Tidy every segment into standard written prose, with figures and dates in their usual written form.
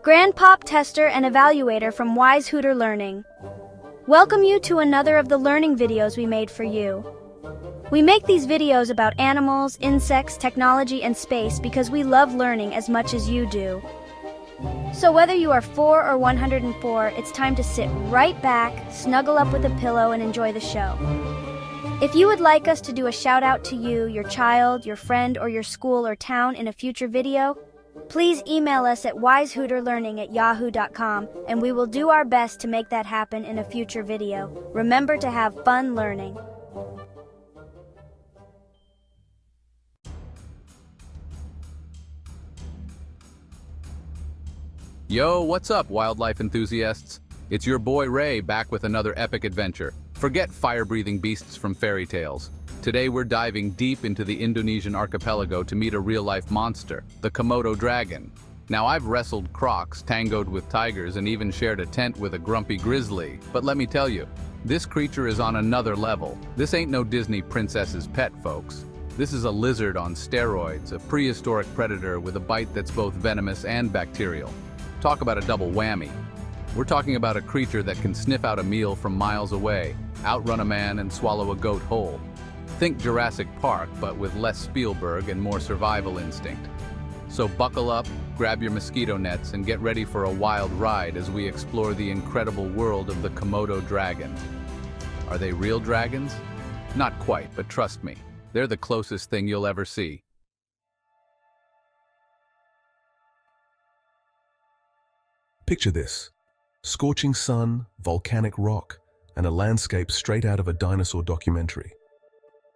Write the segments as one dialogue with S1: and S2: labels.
S1: Grandpop Tester and Evaluator from WiseHooterLearning. Welcome you to another of the learning videos we made for you. We make these videos about animals, insects, technology, and space because we love learning as much as you do. So whether you are 4 or 104, it's time to sit right back, snuggle up with a pillow, and enjoy the show. If you would like us to do a shout out to you, your child, your friend, or your school or town in a future video, please email us at wisehooterlearning@yahoo.com and we will do our best to make that happen in a future video. Remember to have fun learning.
S2: Yo, what's up, wildlife enthusiasts? It's your boy Ray back with another epic adventure. Forget fire-breathing beasts from fairy tales. Today we're diving deep into the Indonesian archipelago to meet a real-life monster, the Komodo dragon. Now, I've wrestled crocs, tangoed with tigers, and even shared a tent with a grumpy grizzly. But let me tell you, this creature is on another level. This ain't no Disney princess's pet, folks. This is a lizard on steroids, a prehistoric predator with a bite that's both venomous and bacterial. Talk about a double whammy. We're talking about a creature that can sniff out a meal from miles away, outrun a man, and swallow a goat whole. Think Jurassic Park, but with less Spielberg and more survival instinct. So buckle up, grab your mosquito nets, and get ready for a wild ride as we explore the incredible world of the Komodo dragon. Are they real dragons? Not quite, but trust me, they're the closest thing you'll ever see.
S3: Picture this: scorching sun, volcanic rock, and a landscape straight out of a dinosaur documentary.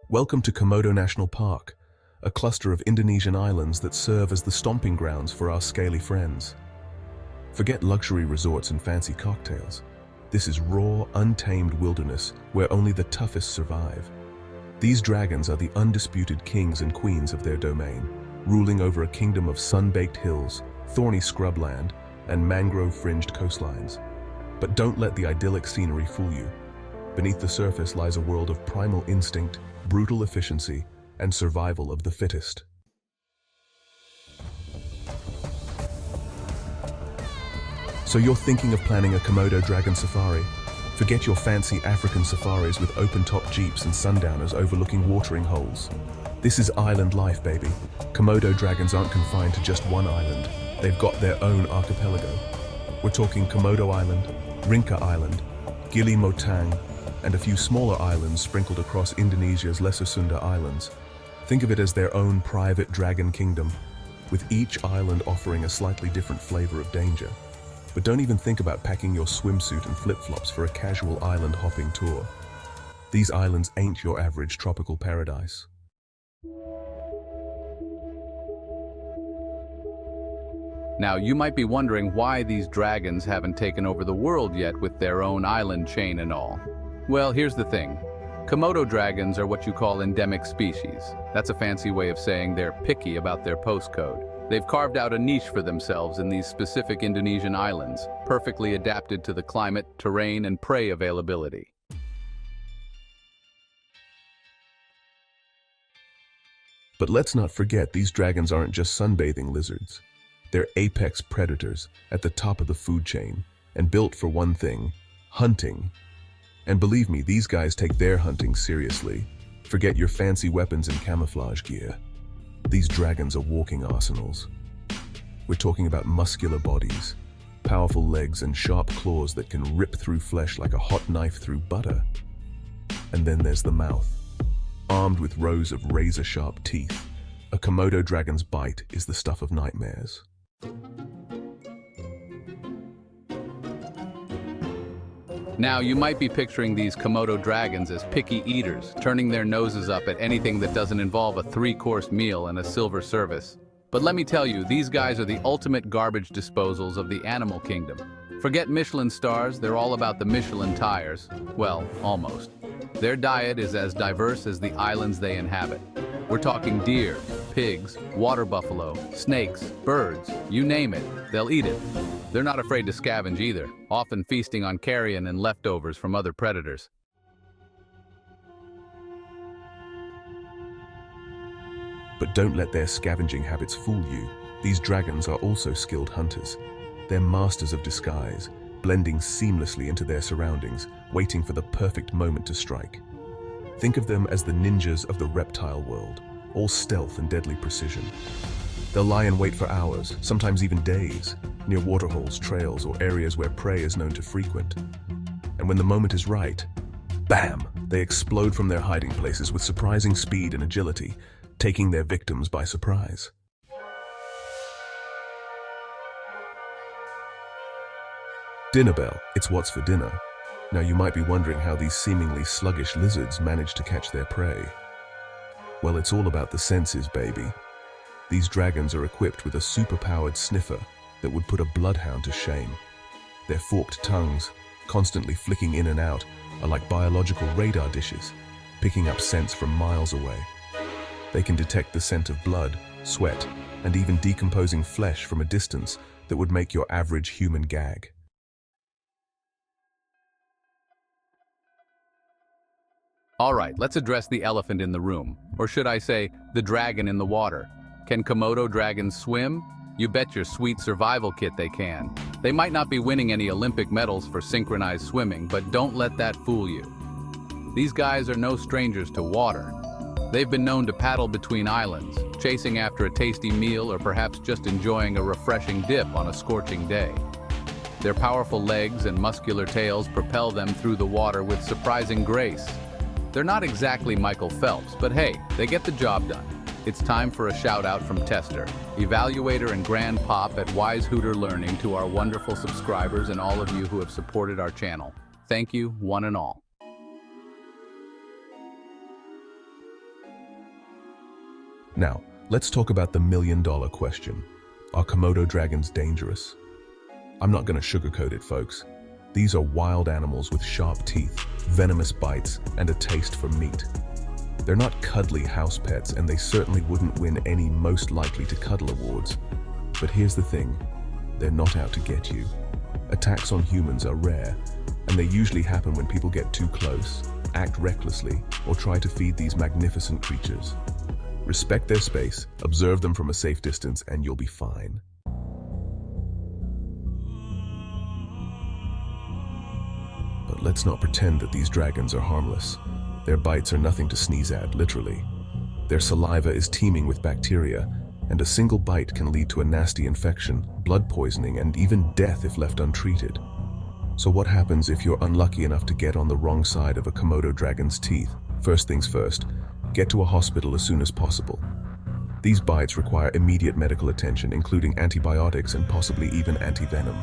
S3: Welcome to Komodo National Park, a cluster of Indonesian islands that serve as the stomping grounds for our scaly friends. Forget luxury resorts and fancy cocktails. This is raw, untamed wilderness where only the toughest survive. These dragons are the undisputed kings and queens of their domain, ruling over a kingdom of sun-baked hills, thorny scrubland, and mangrove-fringed coastlines. But don't let the idyllic scenery fool you. Beneath the surface lies a world of primal instinct, brutal efficiency, and survival of the fittest. So you're thinking of planning a Komodo dragon safari? Forget your fancy African safaris with open-top jeeps and sundowners overlooking watering holes. This is island life, baby. Komodo dragons aren't confined to just one island. They've got their own archipelago. We're talking Komodo Island, Rinca Island, Gili Motang, and a few smaller islands sprinkled across Indonesia's Lesser Sunda Islands. Think of it as their own private dragon kingdom, with each island offering a slightly different flavor of danger. But don't even think about packing your swimsuit and flip-flops for a casual island hopping tour. These islands ain't your average tropical paradise.
S2: Now, you might be wondering why these dragons haven't taken over the world yet with their own island chain and all. Well, here's the thing. Komodo dragons are what you call endemic species. That's a fancy way of saying they're picky about their postcode. They've carved out a niche for themselves in these specific Indonesian islands, perfectly adapted to the climate, terrain, and prey availability.
S3: But let's not forget, these dragons aren't just sunbathing lizards. They're apex predators at the top of the food chain, and built for one thing: hunting. And believe me, these guys take their hunting seriously. Forget your fancy weapons and camouflage gear. These dragons are walking arsenals. We're talking about muscular bodies, powerful legs, and sharp claws that can rip through flesh like a hot knife through butter. And then there's the mouth, armed with rows of razor-sharp teeth. A Komodo dragon's bite is the stuff of nightmares.
S2: Now, you might be picturing these Komodo dragons as picky eaters, turning their noses up at anything that doesn't involve a 3-course meal and a silver service. But let me tell you, these guys are the ultimate garbage disposals of the animal kingdom. Forget Michelin stars, they're all about the Michelin tires. Well, almost. Their diet is as diverse as the islands they inhabit. We're talking deer, pigs, water buffalo, snakes, birds, you name it, they'll eat it. They're not afraid to scavenge either, often feasting on carrion and leftovers from other predators.
S3: But don't let their scavenging habits fool you. These dragons are also skilled hunters. They're masters of disguise, blending seamlessly into their surroundings, waiting for the perfect moment to strike. Think of them as the ninjas of the reptile world, all stealth and deadly precision. They'll lie in wait for hours, sometimes even days, near waterholes, trails, or areas where prey is known to frequent. And when the moment is right, bam! They explode from their hiding places with surprising speed and agility, taking their victims by surprise. Dinner bell, it's what's for dinner. Now you might be wondering how these seemingly sluggish lizards manage to catch their prey. Well, it's all about the senses, baby. These dragons are equipped with a super-powered sniffer that would put a bloodhound to shame. Their forked tongues, constantly flicking in and out, are like biological radar dishes, picking up scents from miles away. They can detect the scent of blood, sweat, and even decomposing flesh from a distance that would make your average human gag.
S2: All right, let's address the elephant in the room, or should I say, the dragon in the water. Can Komodo dragons swim? You bet your sweet survival kit they can. They might not be winning any Olympic medals for synchronized swimming, but don't let that fool you. These guys are no strangers to water. They've been known to paddle between islands, chasing after a tasty meal or perhaps just enjoying a refreshing dip on a scorching day. Their powerful legs and muscular tails propel them through the water with surprising grace. They're not exactly Michael Phelps, but hey, they get the job done. It's time for a shout-out from Tester, Evaluator, and Grand Pop at WiseHooterLearning to our wonderful subscribers and all of you who have supported our channel. Thank you, one and all.
S3: Now, let's talk about the million-dollar question. Are Komodo dragons dangerous? I'm not going to sugarcoat it, folks. These are wild animals with sharp teeth, venomous bites, and a taste for meat. They're not cuddly house pets, and they certainly wouldn't win any most likely to cuddle awards. But here's the thing, they're not out to get you. Attacks on humans are rare, and they usually happen when people get too close, act recklessly, or try to feed these magnificent creatures. Respect their space, observe them from a safe distance, and you'll be fine. But let's not pretend that these dragons are harmless. Their bites are nothing to sneeze at, literally. Their saliva is teeming with bacteria, and a single bite can lead to a nasty infection, blood poisoning, and even death if left untreated. So what happens if you're unlucky enough to get on the wrong side of a Komodo dragon's teeth? First things first, get to a hospital as soon as possible. These bites require immediate medical attention, including antibiotics and possibly even anti-venom.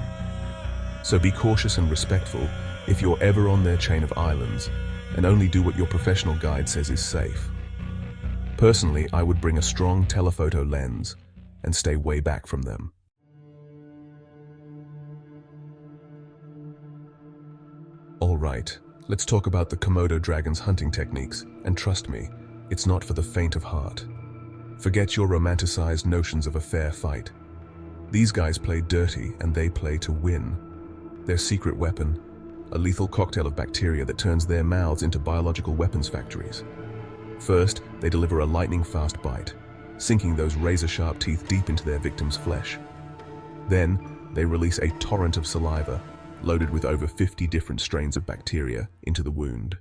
S3: So be cautious and respectful if you're ever on their chain of islands, and only do what your professional guide says is safe. Personally, I would bring a strong telephoto lens and stay way back from them. All right, let's talk about the Komodo dragon's hunting techniques, and trust me, it's not for the faint of heart. Forget your romanticized notions of a fair fight. These guys play dirty, and they play to win. Their secret weapon, a lethal cocktail of bacteria that turns their mouths into biological weapons factories. First, they deliver a lightning-fast bite, sinking those razor-sharp teeth deep into their victim's flesh. Then, they release a torrent of saliva, loaded with over 50 different strains of bacteria, into the wound.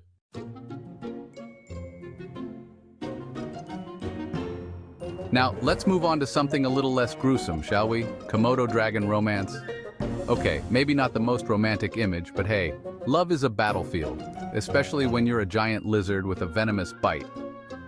S2: Now, let's move on to something a little less gruesome, shall we? Komodo dragon romance. Okay, maybe not the most romantic image, but hey, love is a battlefield, especially when you're a giant lizard with a venomous bite.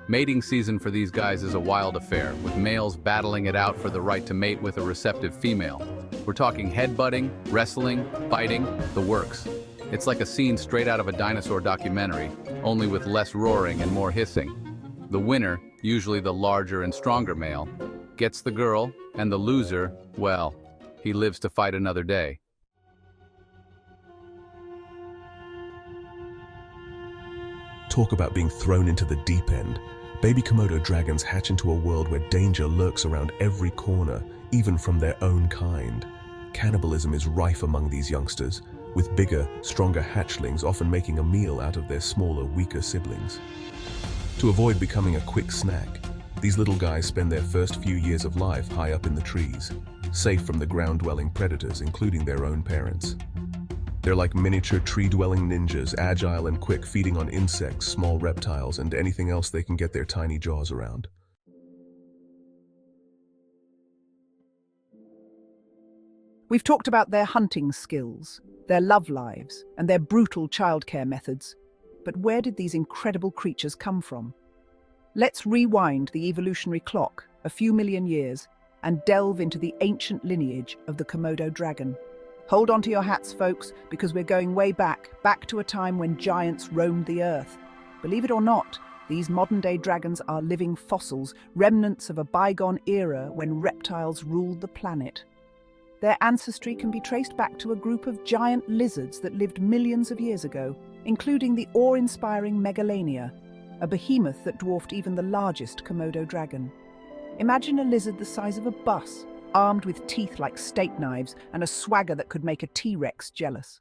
S2: Mating season for these guys is a wild affair, with males battling it out for the right to mate with a receptive female. We're talking headbutting, wrestling, biting, the works. It's like a scene straight out of a dinosaur documentary, only with less roaring and more hissing. The winner, usually the larger and stronger male, gets the girl, and the loser, well, he lives to fight another day.
S3: Talk about being thrown into the deep end. Baby Komodo dragons hatch into a world where danger lurks around every corner, even from their own kind. Cannibalism is rife among these youngsters, with bigger, stronger hatchlings often making a meal out of their smaller, weaker siblings. To avoid becoming a quick snack, these little guys spend their first few years of life high up in the trees, safe from the ground-dwelling predators, including their own parents. They're like miniature tree-dwelling ninjas, agile and quick, feeding on insects, small reptiles, and anything else they can get their tiny jaws around.
S4: We've talked about their hunting skills, their love lives, and their brutal childcare methods. But where did these incredible creatures come from? Let's rewind the evolutionary clock a few million years and delve into the ancient lineage of the Komodo dragon. Hold on to your hats, folks, because we're going way back to a time when giants roamed the earth. Believe it or not, these modern-day dragons are living fossils, remnants of a bygone era when reptiles ruled the planet. Their ancestry can be traced back to a group of giant lizards that lived millions of years ago, including the awe-inspiring Megalania, a behemoth that dwarfed even the largest Komodo dragon. Imagine a lizard the size of a bus, armed with teeth like steak knives and a swagger that could make a T-Rex jealous.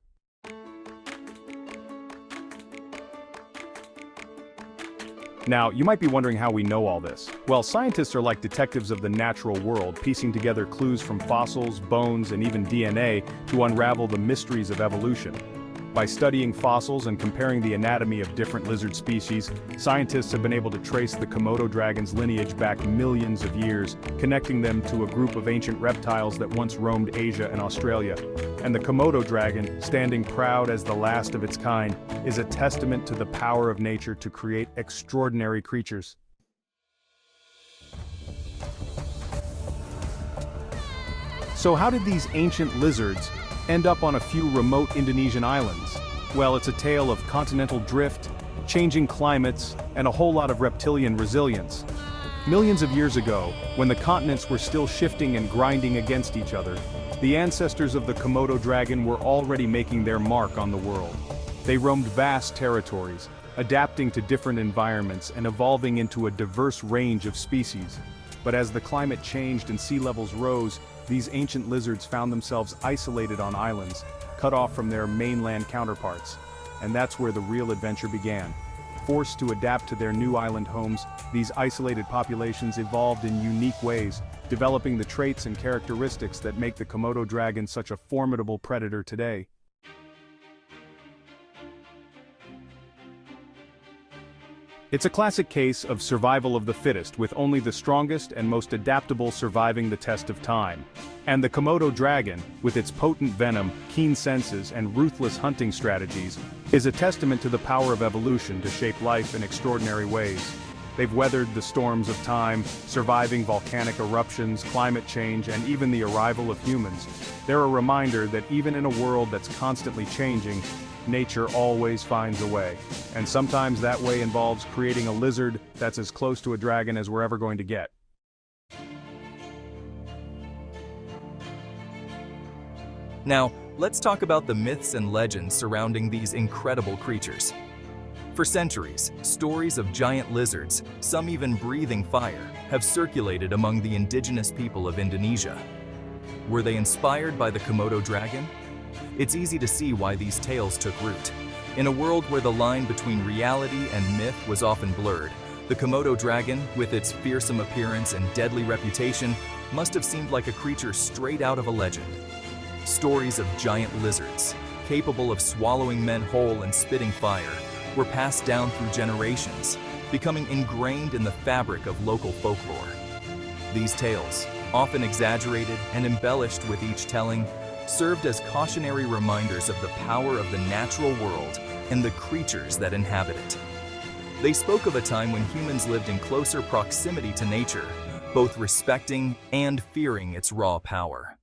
S5: Now, you might be wondering how we know all this. Well, scientists are like detectives of the natural world, piecing together clues from fossils, bones, and even DNA to unravel the mysteries of evolution. By studying fossils and comparing the anatomy of different lizard species, scientists have been able to trace the Komodo dragon's lineage back millions of years, connecting them to a group of ancient reptiles that once roamed Asia and Australia. And the Komodo dragon, standing proud as the last of its kind, is a testament to the power of nature to create extraordinary creatures. So how did these ancient lizards end up on a few remote Indonesian islands? Well, it's a tale of continental drift, changing climates, and a whole lot of reptilian resilience. Millions of years ago, when the continents were still shifting and grinding against each other, the ancestors of the Komodo dragon were already making their mark on the world. They roamed vast territories, adapting to different environments and evolving into a diverse range of species. But as the climate changed and sea levels rose, these ancient lizards found themselves isolated on islands, cut off from their mainland counterparts. And that's where the real adventure began. Forced to adapt to their new island homes, these isolated populations evolved in unique ways, developing the traits and characteristics that make the Komodo dragon such a formidable predator today. It's a classic case of survival of the fittest, with only the strongest and most adaptable surviving the test of time. And the Komodo dragon, with its potent venom, keen senses, and ruthless hunting strategies, is a testament to the power of evolution to shape life in extraordinary ways. They've weathered the storms of time, surviving volcanic eruptions, climate change, and even the arrival of humans. They're a reminder that even in a world that's constantly changing, nature always finds a way. And sometimes that way involves creating a lizard that's as close to a dragon as we're ever going to get.
S6: Now, let's talk about the myths and legends surrounding these incredible creatures. For centuries, stories of giant lizards, some even breathing fire, have circulated among the indigenous people of Indonesia. Were they inspired by the Komodo dragon? It's easy to see why these tales took root. In a world where the line between reality and myth was often blurred, the Komodo dragon, with its fearsome appearance and deadly reputation, must have seemed like a creature straight out of a legend. Stories of giant lizards, capable of swallowing men whole and spitting fire, were passed down through generations, becoming ingrained in the fabric of local folklore. These tales, often exaggerated and embellished with each telling, served as cautionary reminders of the power of the natural world and the creatures that inhabit it. They spoke of a time when humans lived in closer proximity to nature, both respecting and fearing its raw power.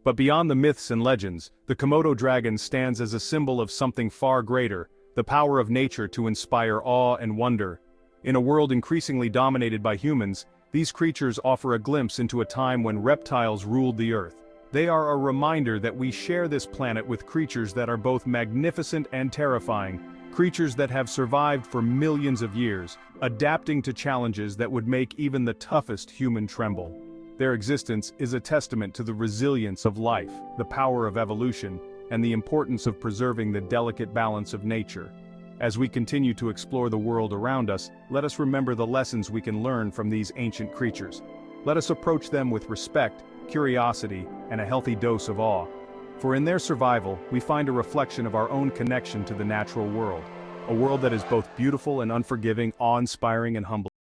S5: But beyond the myths and legends, the Komodo dragon stands as a symbol of something far greater, the power of nature to inspire awe and wonder. In a world increasingly dominated by humans, these creatures offer a glimpse into a time when reptiles ruled the earth. They are a reminder that we share this planet with creatures that are both magnificent and terrifying, creatures that have survived for millions of years, adapting to challenges that would make even the toughest human tremble. Their existence is a testament to the resilience of life, the power of evolution, and the importance of preserving the delicate balance of nature. As we continue to explore the world around us, let us remember the lessons we can learn from these ancient creatures. Let us approach them with respect, curiosity, and a healthy dose of awe. For in their survival, we find a reflection of our own connection to the natural world, a world that is both beautiful and unforgiving, awe-inspiring and humbling.